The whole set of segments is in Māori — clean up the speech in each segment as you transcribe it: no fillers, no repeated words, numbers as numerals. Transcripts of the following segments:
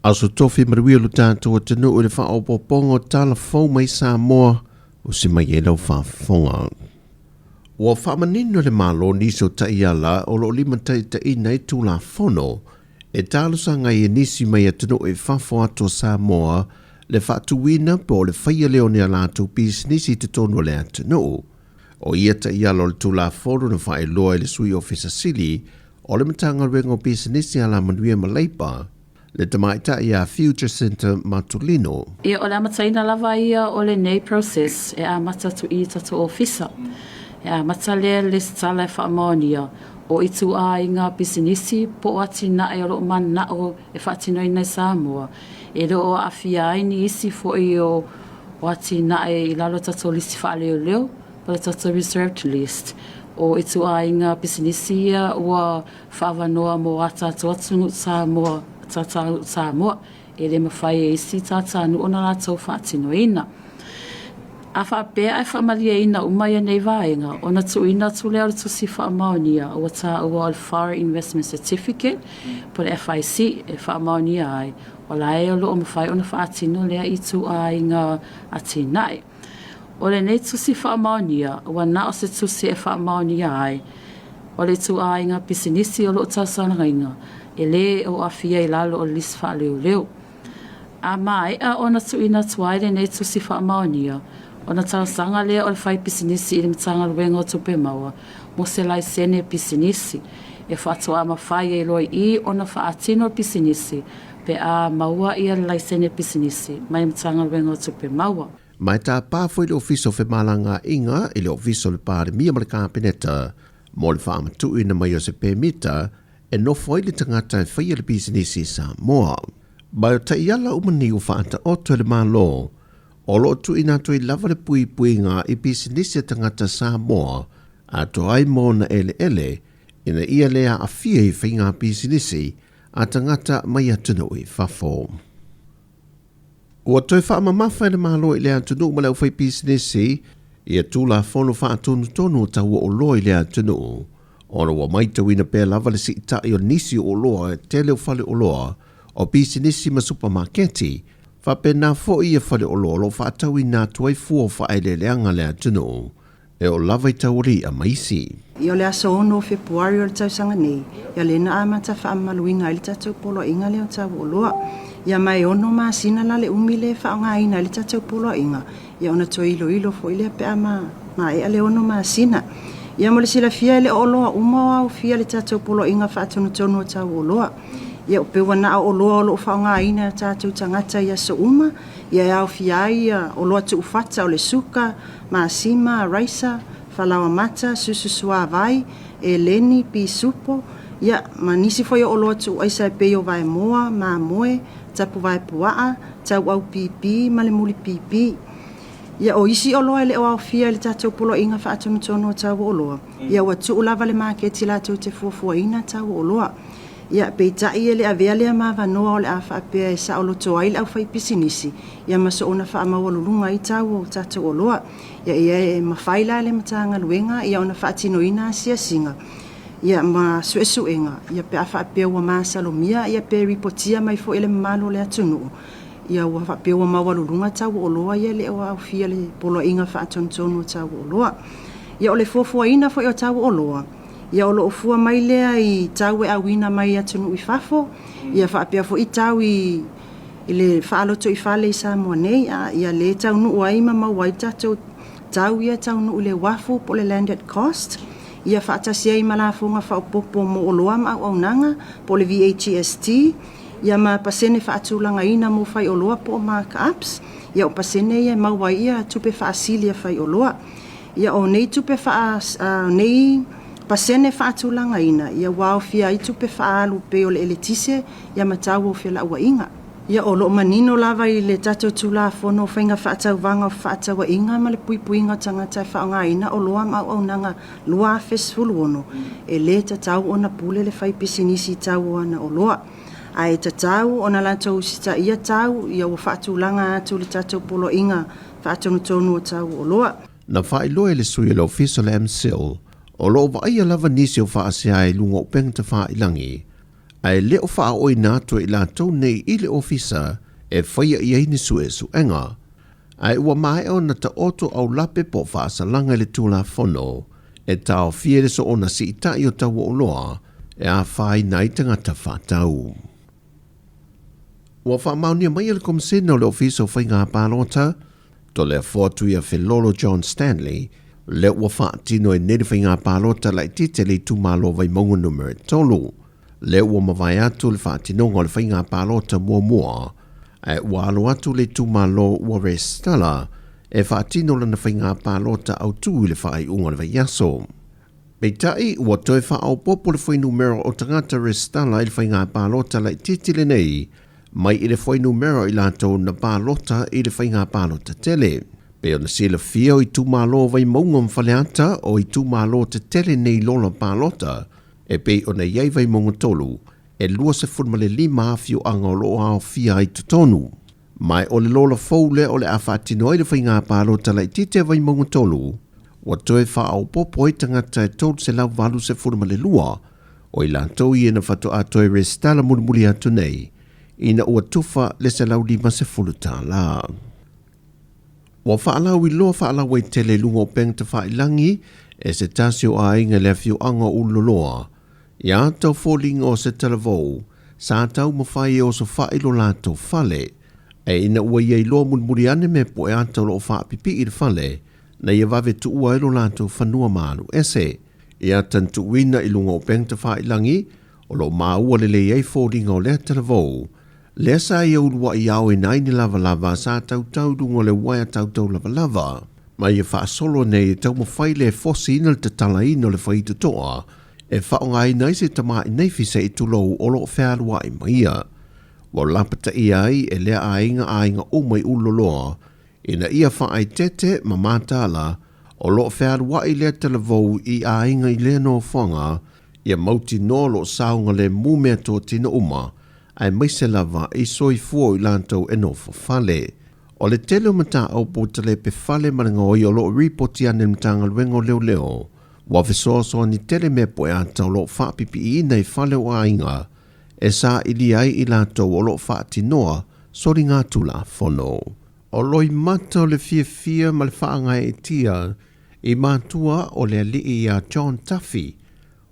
Aso tofi marui lu tātou tanu o le whaopopongo Tala fau mai Sāmoa o se mai e lau whaafonga. Ua whaamanino le malo niso tai ala o lo lima tai nei tūla whono e tālusa ngai e nisi mai atanu e whafo ato Sāmoa le whaatuwina po le whaia leo ni alātou pis nisi te tonu le atanu. O ia tai ala o le tūla whono na whae loa le sui ofisa sili o le matanga rengo pis nisi ala manuia maleipa le tamaita ia Future Center Matulino. E o le amataina lava ia o le nei process e a matatu i tatu ofisa. E a matalea le stala e whaamaonia o itu a i ngā pisinisi po ati na e o lo man na o e whaatino i nei Samoa. E lo o awhia aini isi fo i o ati na e i lalo tatu listi wha leo leo pa le tatu reserved list. O itu a i ngā pisinisi ia ua whaavanoa mo ata atu Samoa Samoa e le mawhai e isi tātānu o na rātou whaatino ina. A whaapea e whaamalia ina umai nei vāenga o na tuina tu leo le tusi whaamaonia o tā ua o Foreign Investment Certificate po le FIC e whaamaonia ai o la e o lo o mawhai o na whaatino lea i tu a inga atinai. O le nei tusi whaamaonia ua na o se tusi e whaamaonia ai o le tu a inga pisinisi o lo tāsana inga e le o afia i lalo o lis wha leo leo. A mai a ona tuina tuaile nei tusi wha maonia, ona tausanga lea o le whai pisinisi i le mtanga luenga o tupe maua, mo se lai sene pisinisi, e whatua ma whai e loi i ona wha atino pisinisi, pe a maua i a lai sene pisinisi, mai mtanga luenga o tupe maua. Mai tā pāwhoi le ofiso fe malanga inga i le ofiso le pāre mia male kāpeneta, mo le whaamatu ina mai o se pēmita, e no foi le tangata e whaia le bisinisi Samoa. Mai o ta iala umani u whaata oto le malo, o lo tu ina toi lava le pui pui ngā i bisinisi tangata Samoa, a to ai mōna ele, ina ia lea a fia i whainga bisinisi, a tangata mai atunu i whafo. Ua toi whaamamawhai le malo i lea atunu ma leo whai bisinisi, ia tūla whono whaatunu tonu taua o loi lea atunu. Ona wa mai tawina pēr lava le si itai o nisi o loa e te leo whale o loa o bisinisi ma supermarketi wha pēnā fo i e whale o loa lo wha atawi nā tuai fua wha eile leanga lea tunu e o lava i tauri a maisi. I o le aso ono o Februari o le tausanga nei, ia le na amata wha amaluinga ili tatou polo inga leo tau o loa. Ia mai ono maa sina la le umile wha o ngā ina ili tatou polo inga. Ia ona to ilo fo ile pe ama maa e ale ono maa sina. Ia mo le sila fia ele o loa uma au fia le tatou polo inga whaatonu o tau o loa. Ia o pewa na o loa o loo whaonga ina tatou tangata ia so uma. Ia au fia ia o loa tu ufata o le suka, maasima, raisa, whalawa mata, sususua vai, e leni, pi supo. Ia manisi fo ia o loa tu aisa e peo vai moa, maa moe, tapu vai puaa, tau au pipi, male muli pipi. Ia o isi o loa ele o au fia le tatou polo inga whaatonu o tau o loa. Ia ua tuu lava le maketi la tau te fuafua ina tau o loa. Ia peitai ele a vea lea maa vanoa o le a whaapea e sa o loto aile au whai pisinisi. Ia maso ona wha amawalulunga i tau o tatou o loa. Ia e mawhaila le matanga luenga, ia ona whaatino ina sia singa. Ia ma suesuenga, ia pe a whaapea ua maa salomia, ia pe ripotia mai fo ele mamalo le atunu. Ia ua whapewa mawalulunga tau o loa ia le o au fia le polo inga whaatonu tau o loa. Ia o le fuafua ina fo i o tau o loa. Ia o lo ofua mai lea i tau e awina mai atunu i fafo. Ia whapea fo i tau i le whaaloto i whale i Samoa nei. Ia le tau nuu aima mawai tau ia tau nuu le wafu po le landed cost. Ia whaatasia i malafunga whaopopo mo o loa ma au nanga po le VHST. Ia ma pasene whaatulanga ina mo whai o loa po markups. Ia o pasene ia mawai ia tupe whaasilia whai o loa. Ia o nei tupe nei pasene whaatulanga ina. Ia wao fia i tupe whaalu pe o le eletise. Ia matau o fia la ua inga. Ia o lo manino lava i le tatou tula fono whainga whaatau vanga o whaatawa inga ma le puipuinga tangata whaonga ina o loa ma au nanga lua fesfulu ono. E le tatau ona pule le whai pisinisi tau ana o loa. Ai tatau ona lantou sita ia tau ia o whaatulanga atu le tatou polo inga whaatonu o tau o loa. Na whaeloa le sui le ofiso le MCL o lo wa ia lava nisi o whaasea e lunga o peng te whaelangi. Ai leo wha oi nātua I lātou nei I le ofisa e whaia I ei ni sue suenga. Ai ua mai o na ta oto au lape po whaasalanga le tūla whono e tau fiere so ona si itai o tau o loa e a whai nai tangata whātau. Ua whaamaunia mai ele komisena o le ofisa o whainga pālota, to le fōtuia Filolo John Stanley, le ua whaatino e nere whainga pālota lai tite le tūmalo vai maunga numere tolu. Le ua mawai atu le whaatinonga le whainga pālota mua, e ua alo atu le tūmalo ua restala, e whaatino lana whainga pālota au tū le whai unga le vaiaso. Peitai ua toi whaau popo le whai numero o tangata restala I le whainga pālota lai tite le nei, mai I le whai numero I lato na pālota I le whainga pālota tele. Peo na sila fio I tūmalo vai maunga mwhaleata o I tūmalo te tele nei lola pālota, e pe o na iei vai maunga tolu, e lua se funmale lima fio anga o loo ao fia I tutonu. Mai o le lola foule o le awhaatino I le whainga pālota lai tite vai maunga tolu, wa toe whaau popo I tangata e tolu se lau valu se funmale lua, o I lantou I ena whato atoe restala mulimuli atu nei, ina ua tufa le se lau lima se fulu tāla. Wa whaalau I loa whaalau I tele lunga o peng te whaailangi, e se tasio a inga le fio anga uloloa, ia tau fōlinga o se talavou, sa tau mawhai o so whailo lātou whale, e ina ua iei loa mulmuri ane me po e atau lo whaapipi I le whale, na ia vave tu ua ilo lātou whanua malu ese, ia tantu wina I lunga o peng te whaailangi, o lo maua le le iei fōlinga o le talavou, le sa ia ulua I au e naini lava lava sa tau tau dungo le waia tau tau lava lava, ma ia wha solo nei tau mawhai le fosi ina le te tala ino le whaitu toa, e whaonga I nei se tamai nei fise I tulou o lo whaalua I maia. Wa lapata ia ai e lea ainga o mai uloloa, ina ia whaai tete ma mātala, o lo whaalua I lea talavou I ainga I lea no whanga, ia mauti no lo saunga le mumea tō tina uma, ai mai se lava I soi fuo I lantou e no whale. O le tele o mata au po tele pe whale maranga o I o lo ripoti ane mtanga luengo leo leo, wa visoso ni tele me po e atau lo whaapipi I nei whale o ainga, e sa ili ai I lantou o lo whaati noa, sori ngā tula whono. O loi mata o le fia ma le whaanga e tia, I mātua o le alii a John Tuffy,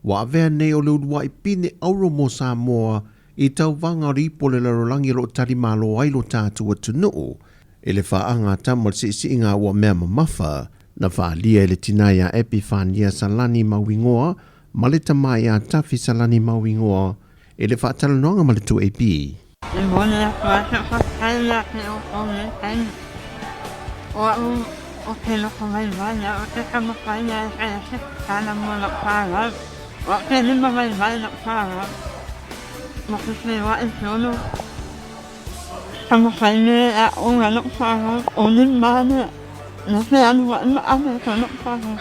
wa avea nei o le udua I pine auro mo Sāmoa, I tau vanga ripo le larolangi lo tari malo ailo tātua tunuu, e le whaanga tamal si inga ua mea mamafa, na whaalia le tinaya Epifania Salani Mawingoa, ma le tamai a Tafi Salani Mawingoa, e le whaatalanonga ma le tu AP. I mone a whaata whakaila ke o kone kain. O te loko mai waina, o te kamawhaina e kaya se kāna mōna whāra. O te lima mai waina whāra. Ma ke se wa I tono. Kamawhaina a onga lok whāra, o ni mana. Na se anu wa ima ame ka lok whāra.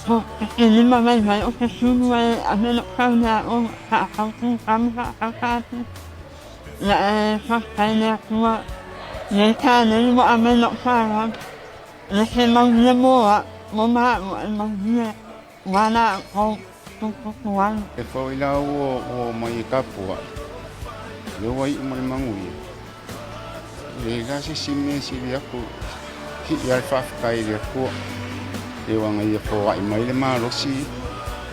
O ke lima mai wai, o ke sunu ai ame lok whāra o ka akautu, kama akautu. Na e whakaina kua, ne kāne wa ame lok whāra. Na se maunia moa, mo maa mo e maunia, wana o tukukuan. E whailau o mai kapua, leo wai umare mangui. E gasi sime siri aku, ki iai whafkai rea kua. E wanga ia whawai mai le marosi,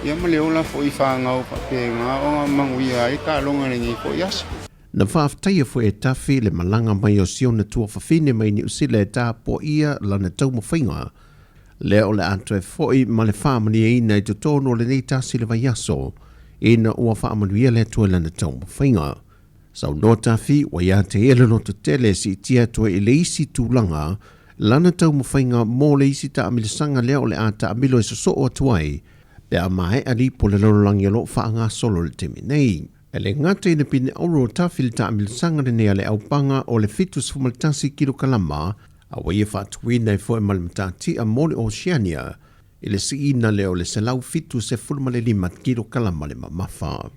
ia ma leo la fo I whangau pape ngā o ngā mangui ai ka longa ringi fo yasu. Na whaaftaia fo e tafi le malanga mai o siona tua whawhine mai ni usila e tā po ia lana tau mawhainga. Leo le anto e foi ma le whaamani e ina I to tono le nei tasi le vaiaso, ina ua whaamani ia le tua lana tau mawhainga. Sau no tafi, wa ia te ele no te tele si tia tua I le isi tūlanga, lana tau mawhainga mō le isi ta amilisanga leo le ata amilo e so o tuai, pe a mai ali po le lololangi alo whaanga solo le temi nei. E le ngata ina pine auro tafi le ta amilisanga le nea le aupanga o le fitus fumaltasi kilo kalama, a waia whaatuina I foe malimata a mole Oceania, I le si ina leo le se lau fitu se fulmale lima kilo kalama le mamafa.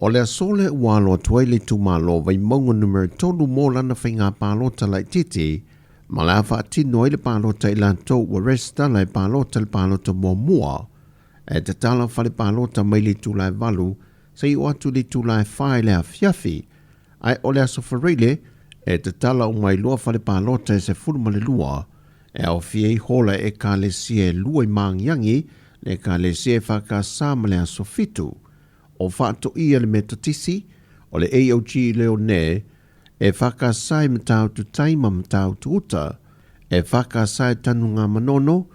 O le asole walo atuai le tumalo vai maunga numero tolu mō lana whainga pālota lai titi, ma la whaatino I le pālota I lantou wa resta lai pālota le pālota mō mua, e te tala whale pālota mai le tūlai valu, sa i o atu le tūlai whae lea fiafi, ai o lea sofareile, e te tala o mai loa whale pālota e se furuma le lua, e au fiei hola e ka le sie lua i maangiangi, le ka le sie whakasama lea sofitu, o whaato ia le metotisi, o le AOG leo ne, e whakasai matau tu taima matau tu uta, e whakasai tanu ngā manono,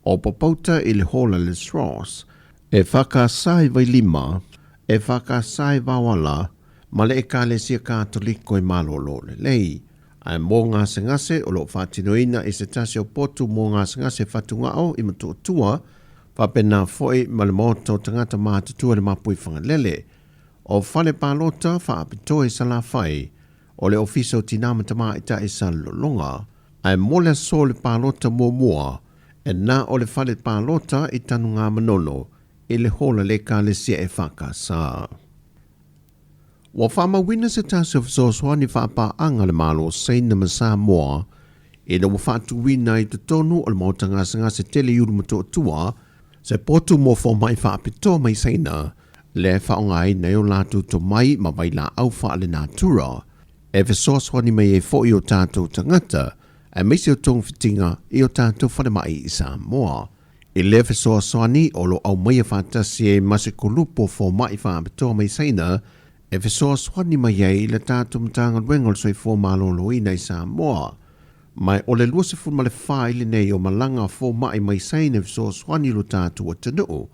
o popauta i le hola le straws, e whakasai vai lima, e whakasai vawala, ma le e ka le sia kātoliko i malolo le lei. Ai mō ngā sengase o lo whātinoina i se tasi o potu mō ngā sengase whatungao i matuatua, whapena foi ma le moto tangata mātutua le mapui whangalele. O whale pālota whaapitoe sa la whai, o le ofiso tinama tamā ita i sa lolonga, ai mō le so le pālota mua, e nā o le whale pālota i tanu ngā manono, i le hola le ka le sia e whakasā. Wa whama wina se tasi o fisoswani whaapa anga le malo seina ma Sāmoa, e na wa whaatu wina i te tonu o le mautanga sanga se tele yuru mato tua, se potu mo fo mai whaapito mai seina, le whaongai nei o lātu to mai ma vai la au wha le nātura, e fisoswani mai e fo i o tātou tangata, e meisi o tong fitinga i o tātou whare mai i Sāmoa. I le fisoswani o lo au mai a whaatasi e masikulupo fo mai whaapito mai seina, e fisoswani mai ai le tātou mtanga luenga soi fo malolo i nei Sāmoa. Mai o le lua se fu ma le whaile nei o malanga fo mai mai seina fisoswani lo tātou o tanu.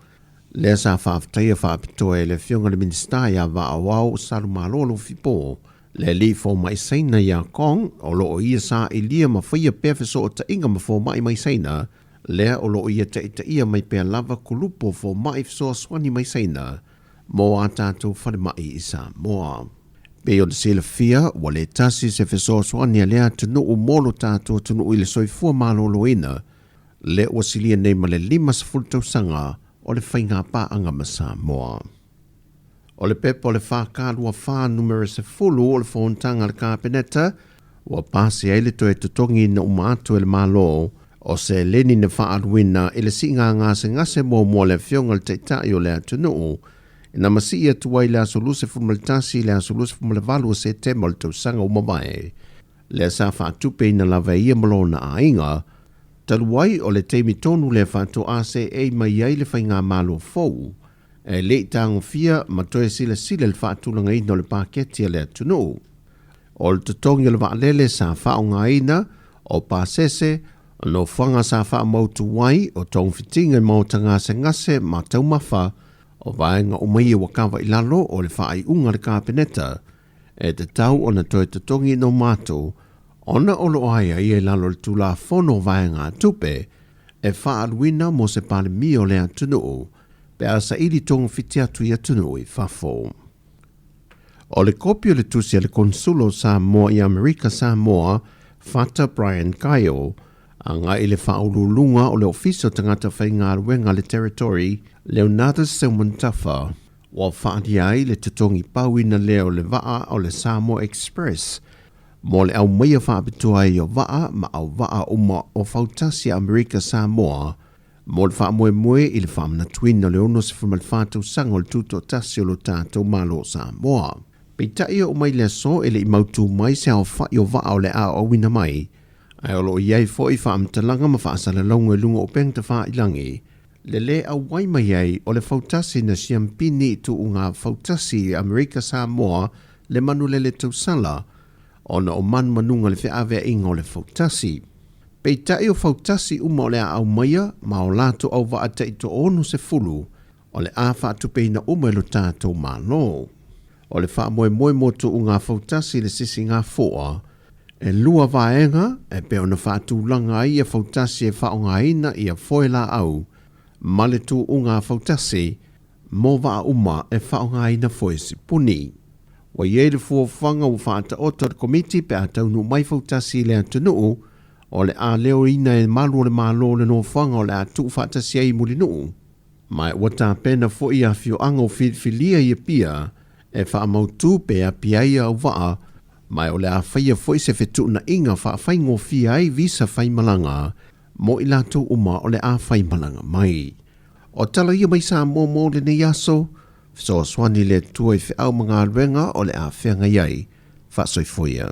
Le sa whaaftaia whaapitoe le fionga le ministai a wa awau saru malolo fipo. Le li fo mai seina ia kong o lo o ia sa i lia ma whaia pe fiso o ta inga ma fo mai seina. Lea o lo ia ta ia mai pe lava kulupo fo mai fisoswani mai seina. Mō a tātou whare mai i Sāmoa. Pe o le sila fia, wa le tasi se fisoswani a lea tunu u molo tātou tunu i le soifua malolo ina, le o silia nei ma le 5 tausanga o le whainga paanga ma Sāmoa. O le pepo le whākārua whā numero se fulu o le whontanga le kāpeneta, wa pāsi eile to e tutongi na umātu e le malo, o se leni na whaaruina i le singa ngase ngase mō le fionga le teitai o le atunu, na masi ia tuai le asoluse fumaltasi le asoluse fumalvalu se te mal tau sanga o mawai. Le sa whaatupe ina lawa ia malona a inga, taluai o le teimi tonu le whaatu ase e mai ai le whainga malo fau, e le tango fia ma toe sila le whaatulanga ina o le paketia le atunu. O le tutongi le waalele sa whaonga ina o pasese, no whanga sa wha mautu wai o tong fitinga mautanga se ngase ma tau mawha, o vaenga o mai wa kawa i lalo o le whaai unga le kāpeneta, e te tau o na toe te tongi no mātou, ona o lo aia i e lalo le tula whono vaenga tupe, e whaaruina mo se pale mi o le atunu, pe a sa ili tonga fiti atu i atunu i whafo. O le kopi o le tusi le konsulo Sāmoa i Amerika Sāmoa, Fata Brian Kyle, anga i le whaurulunga o le ofiso tangata whainga ruenga le territory, Leonardo Semuntafa, wa whaati ai le tutongi pauina leo le waa o le Sāmoa Express, mo le au meia whaapitua i o waa ma au waa uma o whautasi Amerika Sāmoa, mo le whaamoe i le whaamana tuina le ono se whamal whātou sango le tuto tasi o lo tātou malo Sāmoa. Peitai o mai le so ele i mautu mai se au wha i o waa o le a o wina mai, ai olo iai fo i whaamtalanga ma whaasala launga lunga o peng te wha ilangi, le au wai mai ai o le fautasi na siampini tu unga fautasi Amerika Sāmoa le manu le tausala, ona o man manunga le whiawea inga o le fautasi. Peitai o fautasi uma o le au maia, ma o lato au wa ata i to onu se fulu, o le a whaatupeina uma ilo tātou malo. O le wha moe motu unga fautasi le sisi ngā fua, e lua vaenga, e pe ona whaatulanga i a fautasi e whaongaina i a foela au, ma le tu unga fautasi, mo wa uma e whaongaina foe si puni. Wa ie le fuafanga u whaata oto le komiti pe a taunu mai fautasi le atunuu, o le a leo ina e malu le malo le no whanga o le a tu whaatasi ei muli nuu. Mai wata pena fo i a fio ango filia i a pia, e wha mautu pe a pia i a waa, mai o le a whaia fo i se fetu na inga wha whaingo fia i visa whaimalanga, mo i lato uma o le a whaimalanga mai. O tala ia mai Sāmoa mo le ne yaso, So swani le tuai fe au mga luenga o le a whenga iai, wha soifuia.